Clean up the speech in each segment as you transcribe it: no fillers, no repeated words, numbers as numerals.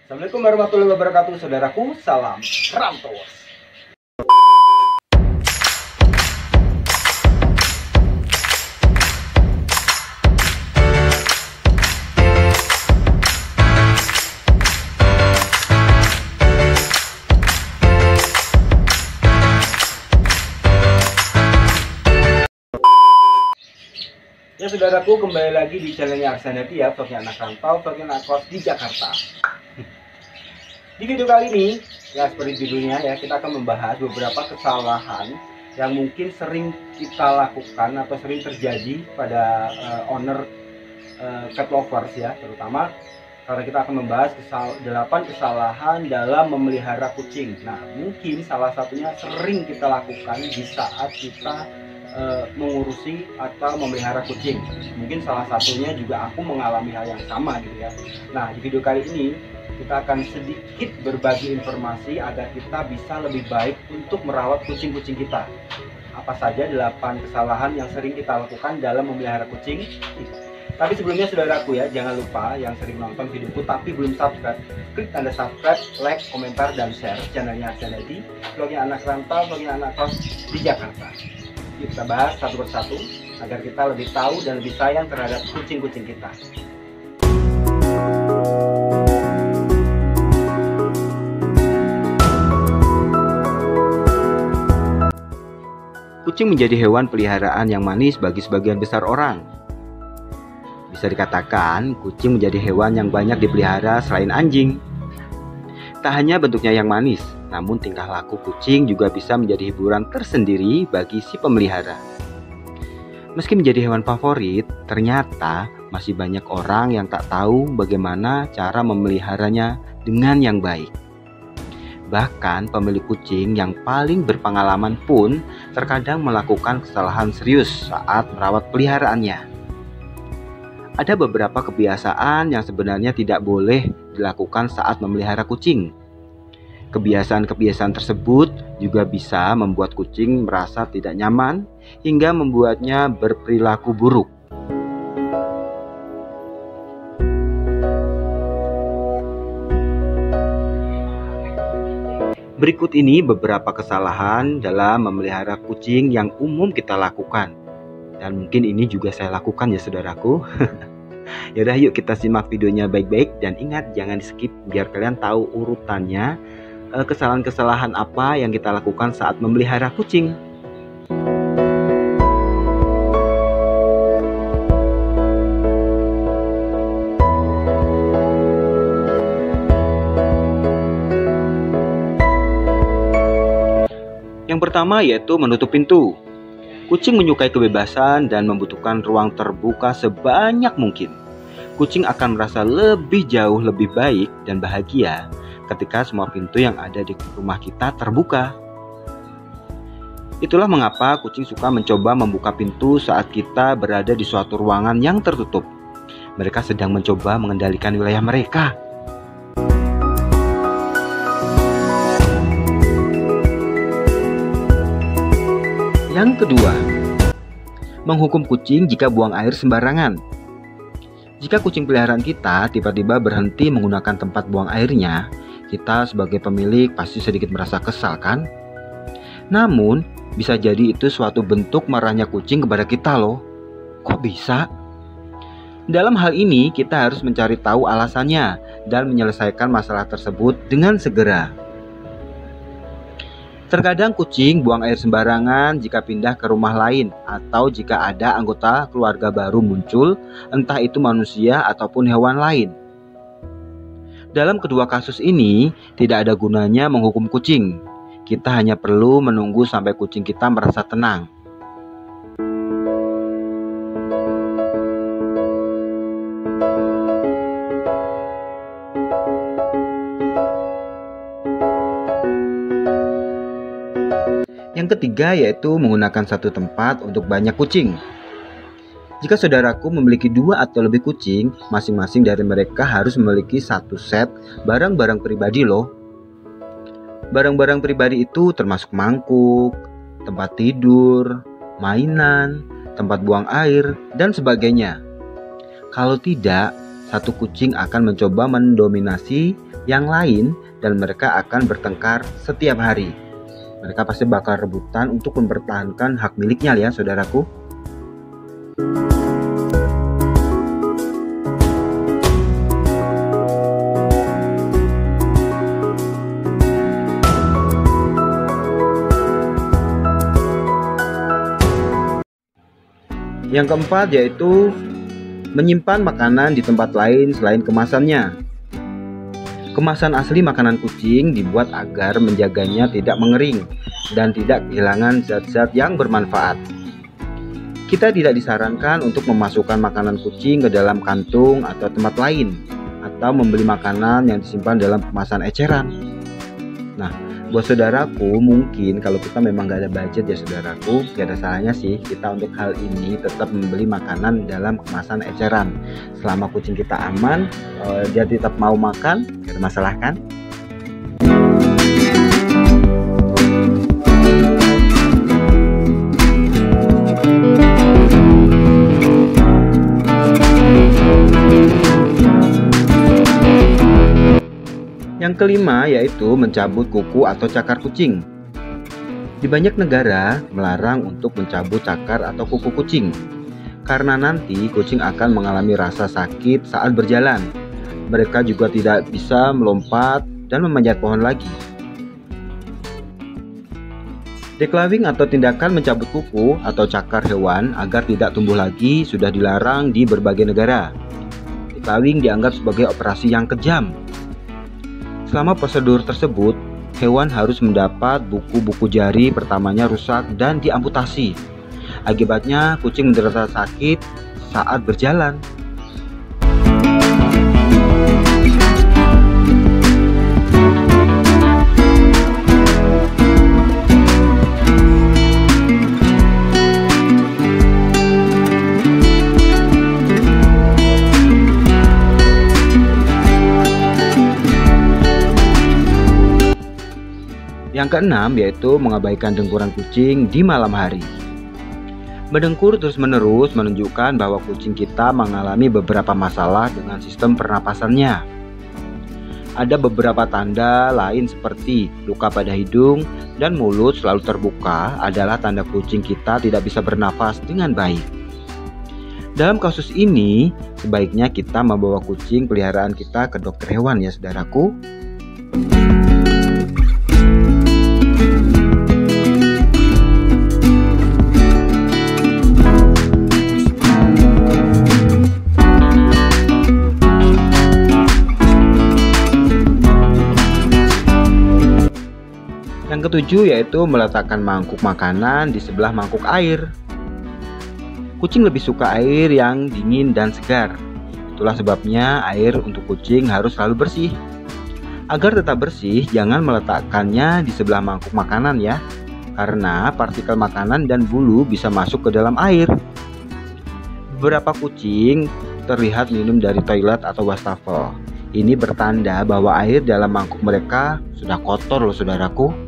Assalamualaikum warahmatullahi wabarakatuh, saudaraku. Salam Rantauers. Ya saudaraku, kembali lagi di channelnya Arsan Hadi ya, vlognya anak rantau, vlognya anak kos di Jakarta. Di video kali ini, ya seperti judulnya ya, kita akan membahas beberapa kesalahan yang mungkin sering kita lakukan atau sering terjadi pada owner cat lovers ya, terutama karena kita akan membahas 8 kesalahan dalam memelihara kucing. Nah, mungkin salah satunya sering kita lakukan di saat kita mengurusi atau memelihara kucing. Mungkin salah satunya juga aku mengalami hal yang sama gitu ya. Nah, di video kali ini kita akan sedikit berbagi informasi agar kita bisa lebih baik untuk merawat kucing-kucing kita. Apa saja 8 kesalahan yang sering kita lakukan dalam memelihara kucing. Tapi sebelumnya saudaraku ya, jangan lupa yang sering nonton videoku tapi belum subscribe, klik tanda subscribe, like, komentar, dan share channelnya Arsan Hadi, vlognya anak rantau, vlognya anak kos di Jakarta. Kita bahas satu persatu agar kita lebih tahu dan lebih sayang terhadap kucing-kucing kita. Kucing menjadi hewan peliharaan yang manis bagi sebagian besar orang. Bisa dikatakan, kucing menjadi hewan yang banyak dipelihara selain anjing. Tak hanya bentuknya yang manis, namun tingkah laku kucing juga bisa menjadi hiburan tersendiri bagi si pemelihara. Meski menjadi hewan favorit, ternyata masih banyak orang yang tak tahu bagaimana cara memeliharanya dengan yang baik. Bahkan pemilik kucing yang paling berpengalaman pun terkadang melakukan kesalahan serius saat merawat peliharaannya. Ada beberapa kebiasaan yang sebenarnya tidak boleh dilakukan saat memelihara kucing. Kebiasaan-kebiasaan tersebut juga bisa membuat kucing merasa tidak nyaman hingga membuatnya berperilaku buruk. Berikut ini beberapa kesalahan dalam memelihara kucing yang umum kita lakukan. Dan mungkin ini juga saya lakukan ya saudaraku. Yaudah, yuk kita simak videonya baik-baik. Dan ingat, jangan di skip biar kalian tahu urutannya, kesalahan-kesalahan apa yang kita lakukan saat memelihara kucing. Yang pertama yaitu menutup pintu. Kucing menyukai kebebasan dan membutuhkan ruang terbuka sebanyak mungkin. Kucing akan merasa lebih jauh lebih baik dan bahagia ketika semua pintu yang ada di rumah kita terbuka. Itulah mengapa kucing suka mencoba membuka pintu saat kita berada di suatu ruangan yang tertutup. Mereka sedang mencoba mengendalikan wilayah mereka. Yang kedua, menghukum kucing jika buang air sembarangan. Jika kucing peliharaan kita tiba-tiba berhenti menggunakan tempat buang airnya, kita sebagai pemilik pasti sedikit merasa kesal kan? Namun, bisa jadi itu suatu bentuk marahnya kucing kepada kita loh. Kok bisa? Dalam hal ini, kita harus mencari tahu alasannya dan menyelesaikan masalah tersebut dengan segera. Terkadang kucing buang air sembarangan jika pindah ke rumah lain atau jika ada anggota keluarga baru muncul, entah itu manusia ataupun hewan lain. Dalam kedua kasus ini, tidak ada gunanya menghukum kucing. Kita hanya perlu menunggu sampai kucing kita merasa tenang. Yang ketiga yaitu menggunakan satu tempat untuk banyak kucing. Jika saudaraku memiliki 2 atau lebih kucing, masing-masing dari mereka harus memiliki satu set barang-barang pribadi loh. Barang-barang pribadi itu termasuk mangkuk, tempat tidur, mainan, tempat buang air, dan sebagainya. Kalau tidak, satu kucing akan mencoba mendominasi yang lain dan mereka akan bertengkar setiap hari. Mereka pasti bakal rebutan untuk mempertahankan hak miliknya ya saudaraku. Yang keempat yaitu menyimpan makanan di tempat lain selain kemasannya. Kemasan asli makanan kucing dibuat agar menjaganya tidak mengering dan tidak kehilangan zat-zat yang bermanfaat. Kita tidak disarankan untuk memasukkan makanan kucing ke dalam kantung atau tempat lain, atau membeli makanan yang disimpan dalam kemasan eceran. Nah, buat saudaraku, mungkin kalau kita memang gak ada budget ya saudaraku, gak ada salahnya sih kita untuk hal ini tetap membeli makanan dalam kemasan eceran. Selama kucing kita aman, dia tetap mau makan, gak ada masalah kan? Yang kelima yaitu mencabut kuku atau cakar kucing. Di banyak negara melarang untuk mencabut cakar atau kuku kucing, karena nanti kucing akan mengalami rasa sakit saat berjalan. Mereka juga tidak bisa melompat dan memanjat pohon lagi. Declawing atau tindakan mencabut kuku atau cakar hewan agar tidak tumbuh lagi sudah dilarang di berbagai negara. Declawing dianggap sebagai operasi yang kejam. Selama prosedur tersebut, hewan harus mendapat buku-buku jari pertamanya rusak dan diamputasi. Akibatnya, kucing menderita sakit saat berjalan. Yang keenam yaitu mengabaikan dengkuran kucing di malam hari. Mendengkur terus-menerus menunjukkan bahwa kucing kita mengalami beberapa masalah dengan sistem pernapasannya. Ada beberapa tanda lain seperti luka pada hidung dan mulut selalu terbuka adalah tanda kucing kita tidak bisa bernafas dengan baik. Dalam kasus ini, sebaiknya kita membawa kucing peliharaan kita ke dokter hewan ya saudaraku. Yang ketujuh yaitu meletakkan mangkuk makanan di sebelah mangkuk air. Kucing lebih suka air yang dingin dan segar. Itulah sebabnya air untuk kucing harus selalu bersih. Agar tetap bersih, jangan meletakkannya di sebelah mangkuk makanan ya, karena partikel makanan dan bulu bisa masuk ke dalam air. Beberapa kucing terlihat minum dari toilet atau wastafel. Ini bertanda bahwa air dalam mangkuk mereka sudah kotor loh saudaraku.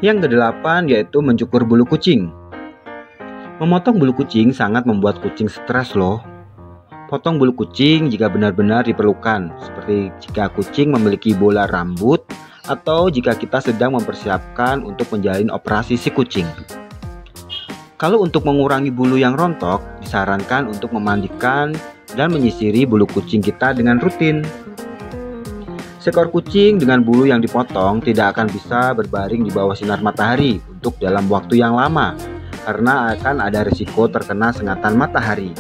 Yang kedelapan yaitu mencukur bulu kucing. Memotong bulu kucing sangat membuat kucing stres loh. Potong bulu kucing jika benar-benar diperlukan, seperti jika kucing memiliki bola rambut atau jika kita sedang mempersiapkan untuk menjalin operasi si kucing. Kalau untuk mengurangi bulu yang rontok, disarankan untuk memandikan dan menyisiri bulu kucing kita dengan rutin. Seekor kucing dengan bulu yang dipotong tidak akan bisa berbaring di bawah sinar matahari untuk dalam waktu yang lama, karena akan ada risiko terkena sengatan matahari.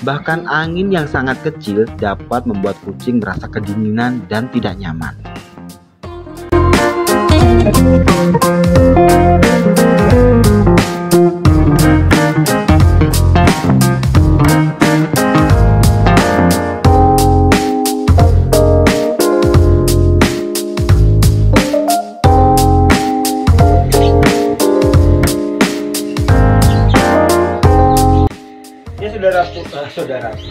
Bahkan angin yang sangat kecil dapat membuat kucing merasa kedinginan dan tidak nyaman. saudaraku.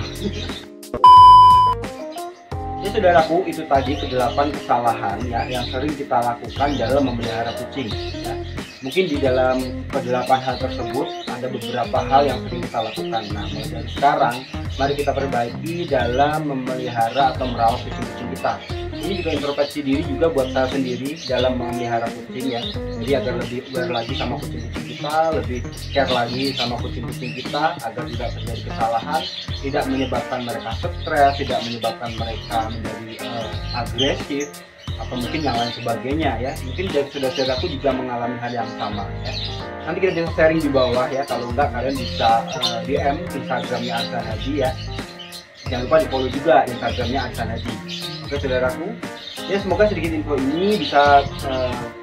Ya saudaraku, itu tadi ke-8 kesalahan ya yang sering kita lakukan dalam memelihara kucing ya. Mungkin di dalam ke-8 hal tersebut ada beberapa hal yang sering kita lakukan. Nah, mulai dari sekarang mari kita perbaiki dalam memelihara atau merawat kucing-kucing kita. Ini juga introspeksi diri juga buat saya sendiri dalam memelihara kucing ya. Jadi agar lebih aware lagi sama kucing-kucing kita, lebih care lagi sama kucing-kucing kita agar tidak terjadi kesalahan, tidak menyebabkan mereka stres, tidak menyebabkan mereka menjadi agresif atau mungkin yang lain sebagainya ya. Mungkin dari saudara-saudaraku juga mengalami hal yang sama ya. Nanti kita bisa sharing di bawah ya. Kalau enggak kalian bisa DM Instagramnya Aksan Haji ya. Jangan lupa di follow juga Instagramnya Aksan Haji. Oke saudaraku, ya semoga sedikit info ini bisa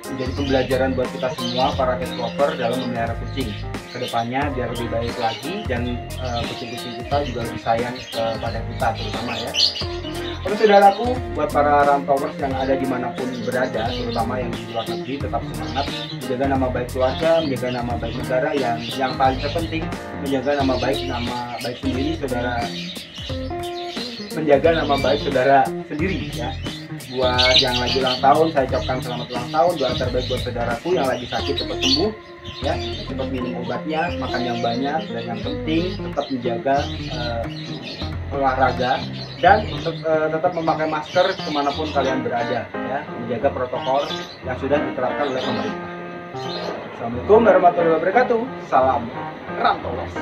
menjadi pembelajaran buat kita semua para cat lover dalam memelihara kucing. Kedepannya biar lebih baik lagi dan kucing-kucing kita juga lebih sayang kepada kita terutama ya. Oke saudaraku, buat para rantovers yang ada dimanapun berada, terutama yang di luar negeri, tetap semangat menjaga nama baik keluarga, menjaga nama baik negara, yang paling terpenting menjaga nama baik sendiri saudara, menjaga nama baik saudara sendiri ya. Buat yang lagi ulang tahun, saya ucapkan selamat ulang tahun. Doa terbaik buat saudaraku yang lagi sakit cepat sembuh ya, cepat minum obatnya, makan yang banyak, dan yang penting tetap menjaga olahraga dan tetap memakai masker kemanapun kalian berada ya, menjaga protokol yang sudah diterapkan oleh pemerintah. Assalamualaikum warahmatullahi wabarakatuh. Salam Rantovers.